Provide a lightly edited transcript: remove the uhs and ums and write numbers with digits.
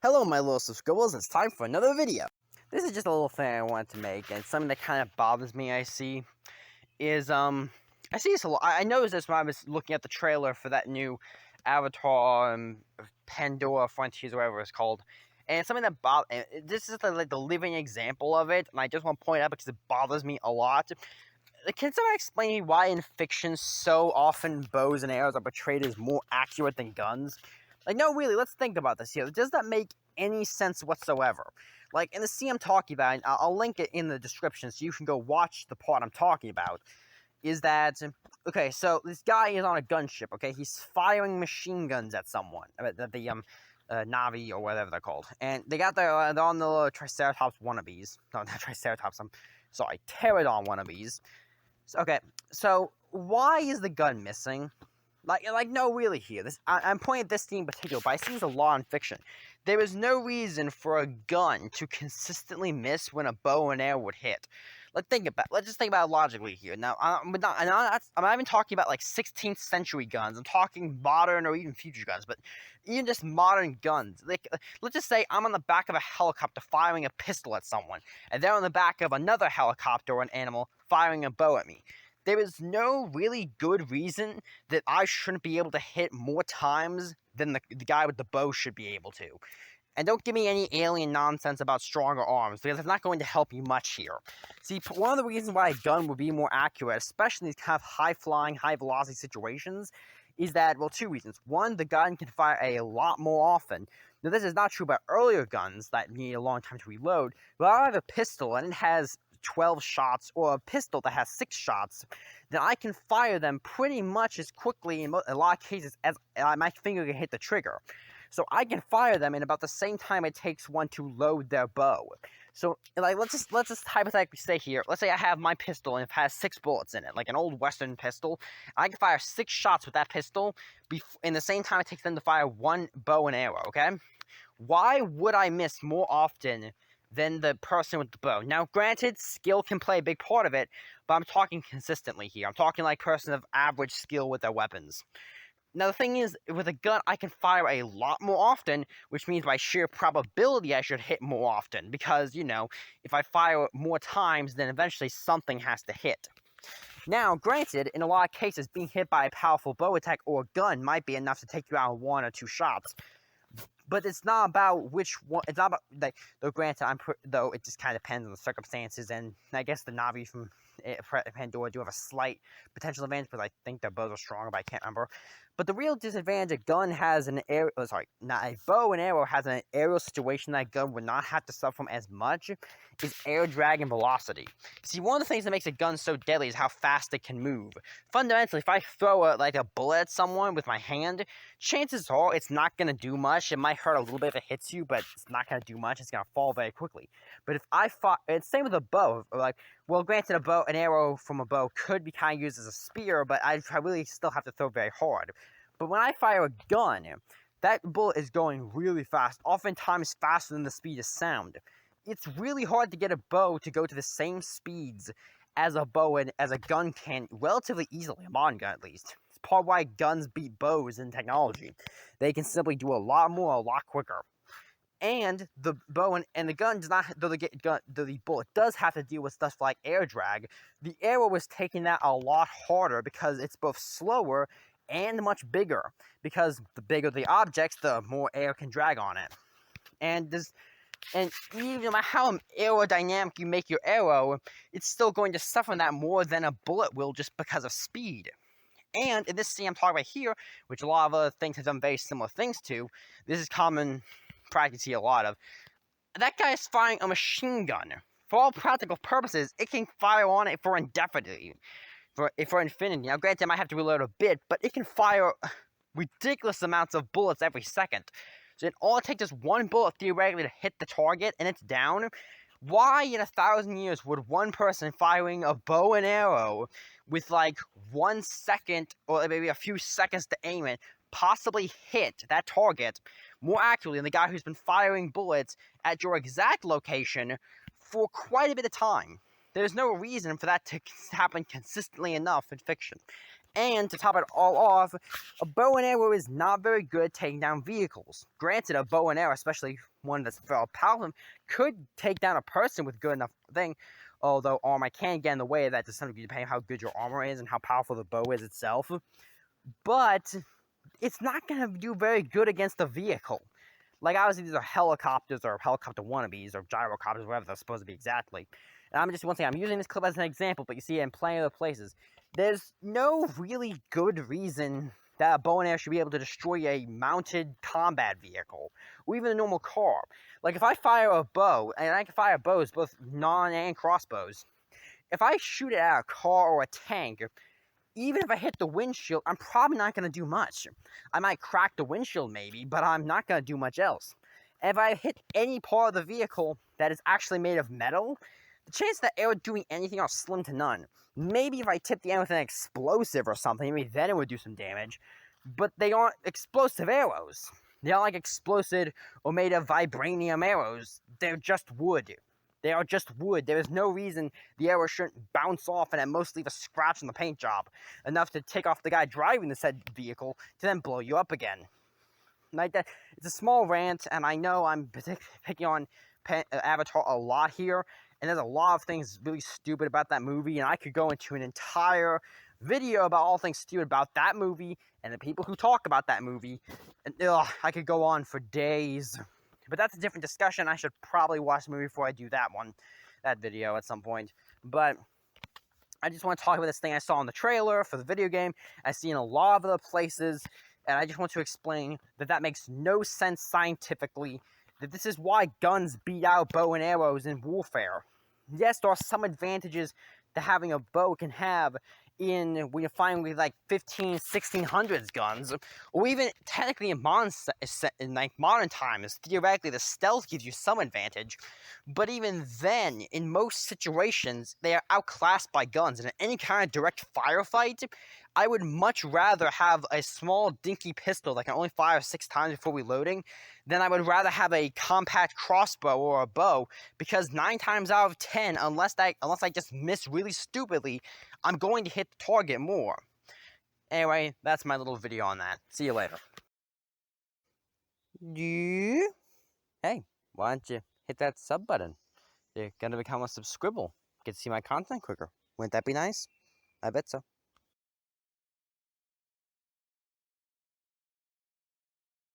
Hello my little subscribers, it's time for another video. This is just a little thing I wanted to make, and something that kind of bothers me I see this a lot. I noticed this when I was looking at the trailer for that new Avatar Pandora Frontiers or whatever it's called. And it's something that this is like the living example of it, and I just want to point out because it bothers me a lot. Can someone explain to me why in fiction so often bows and arrows are portrayed as more accurate than guns? Like, no, really, let's think about this here. Does that make any sense whatsoever? Like, in the scene I'm talking about, and I'll link it in the description so you can go watch the part I'm talking about, is that, okay, so this guy is on a gunship, okay? He's firing machine guns at someone, the Navi, or whatever they're called. And they're on the little Triceratops wannabes. No, not Triceratops, I'm sorry, Pterodon wannabes. Okay, so why is the gun missing? Like no, really here. I'm pointing at this scene in particular, but I see this a lot in fiction. There is no reason for a gun to consistently miss when a bow and arrow would hit. Let's just think about it logically here. Now, I'm not even talking about like 16th century guns. I'm talking modern or even future guns, but even just modern guns. Like, let's just say I'm on the back of a helicopter firing a pistol at someone, and they're on the back of another helicopter or an animal firing a bow at me. There is no really good reason that I shouldn't be able to hit more times than the guy with the bow should be able to. And don't give me any alien nonsense about stronger arms, because it's not going to help you much here. See, one of the reasons why a gun would be more accurate, especially in these kind of high-flying, high-velocity situations, is that, well, two reasons. One, the gun can fire a lot more often. Now, this is not true about earlier guns that need a long time to reload, but I have a pistol, and it has 12 shots, or a pistol that has 6 shots, then I can fire them pretty much as quickly in a lot of cases as my finger can hit the trigger. So I can fire them in about the same time it takes one to load their bow. So, like, let's just hypothetically say here, let's say I have my pistol and it has 6 bullets in it, like an old Western pistol. I can fire 6 shots with that pistol in the same time it takes them to fire 1 bow and arrow, okay? Why would I miss more often than the person with the bow? Now, granted, skill can play a big part of it, but I'm talking consistently here. I'm talking like person of average skill with their weapons. Now, the thing is, with a gun, I can fire a lot more often, which means by sheer probability I should hit more often, because, you know, if I fire more times, then eventually something has to hit. Now, granted, in a lot of cases, being hit by a powerful bow attack or a gun might be enough to take you out in 1 or 2 shots. But it's not about which one. It's not about, like, though. Granted, though it just kind of depends on the circumstances, and I guess the Navi from Pandora do have a slight potential advantage, because I think their bows are stronger, but I can't remember. But the real disadvantage a gun has an air. Oh, sorry, not a bow and arrow has an aerial situation that a gun would not have to suffer from as much is air drag and velocity. See, one of the things that makes a gun so deadly is how fast it can move. Fundamentally, if I throw a bullet at someone with my hand, chances are it's not going to do much. It might hurt a little bit if it hits you, but it's not going to do much. It's going to fall very quickly. But if I fought, it's same with a bow. Like, well, granted, an arrow from a bow could be kind of used as a spear, but I really still have to throw very hard. But when I fire a gun, that bullet is going really fast, oftentimes faster than the speed of sound. It's really hard to get a bow to go to the same speeds as a bow and as a gun can relatively easily, a modern gun at least. It's part of why guns beat bows in technology. They can simply do a lot more, a lot quicker. And the bow and the gun does not, though the bullet does have to deal with stuff like air drag. The arrow is taking that a lot harder because it's both slower and much bigger. Because the bigger the objects, the more air can drag on it. And even no matter how aerodynamic you make your arrow, it's still going to suffer that more than a bullet will just because of speed. And in this scene I'm talking about here, which a lot of other things have done very similar things to, this is common practice here a lot of, that guy is firing a machine gun. For all practical purposes, it can fire on it for indefinitely, for infinity. Now, granted, it might have to reload a bit, but it can fire ridiculous amounts of bullets every second. So all it takes is one bullet theoretically to hit the target, and it's down. Why in 1,000 years would one person firing a bow and arrow with like 1 second or maybe a few seconds to aim it possibly hit that target more accurately than the guy who's been firing bullets at your exact location for quite a bit of time? There's no reason for that to happen consistently enough in fiction. And to top it all off, a bow and arrow is not very good at taking down vehicles. Granted, a bow and arrow, especially one that's very powerful, could take down a person with good enough thing, although armor can get in the way of that to some degree, depending on how good your armor is and how powerful the bow is itself. But it's not going to do very good against a vehicle. Like, obviously, these are helicopters or helicopter wannabes or gyrocopters, whatever they're supposed to be exactly. And I'm using this clip as an example, but you see it in plenty of other places. There's no really good reason that a bow and arrow should be able to destroy a mounted combat vehicle, or even a normal car. Like, if I fire a bow, and I can fire bows, both non and crossbows, if I shoot it at a car or a tank, even if I hit the windshield, I'm probably not going to do much. I might crack the windshield maybe, but I'm not going to do much else. And if I hit any part of the vehicle that is actually made of metal, the chance that arrow doing anything are slim to none. Maybe if I tip the arrow with an explosive or something, maybe then it would do some damage. But they aren't explosive arrows. They aren't like explosive or made of vibranium arrows. They're just wood. They are just wood. There is no reason the arrow shouldn't bounce off and at most leave a scratch on the paint job, enough to take off the guy driving the said vehicle to then blow you up again. Like that, it's a small rant, and I know I'm picking on Avatar a lot here, and there's a lot of things really stupid about that movie, and I could go into an entire video about all things stupid about that movie and the people who talk about that movie, and I could go on for days. But that's a different discussion. I should probably watch the movie before I do that video at some point. But I just want to talk about this thing I saw in the trailer for the video game. I've seen a lot of other places, and I just want to explain that makes no sense scientifically, that this is why guns beat out bow and arrows in warfare. Yes, there are some advantages that having a bow can have when you're fighting with like 1600s guns, or even technically in modern times, theoretically the stealth gives you some advantage, but even then, in most situations, they are outclassed by guns, and in any kind of direct firefight, I would much rather have a small dinky pistol that can only fire 6 times before reloading than I would rather have a compact crossbow or a bow, because 9 times out of 10, unless I just miss really stupidly, I'm going to hit the target more. Anyway, that's my little video on that. See you later. Hey, why don't you hit that sub button? You're gonna become a subscribble. Get to see my content quicker. Wouldn't that be nice? I bet so.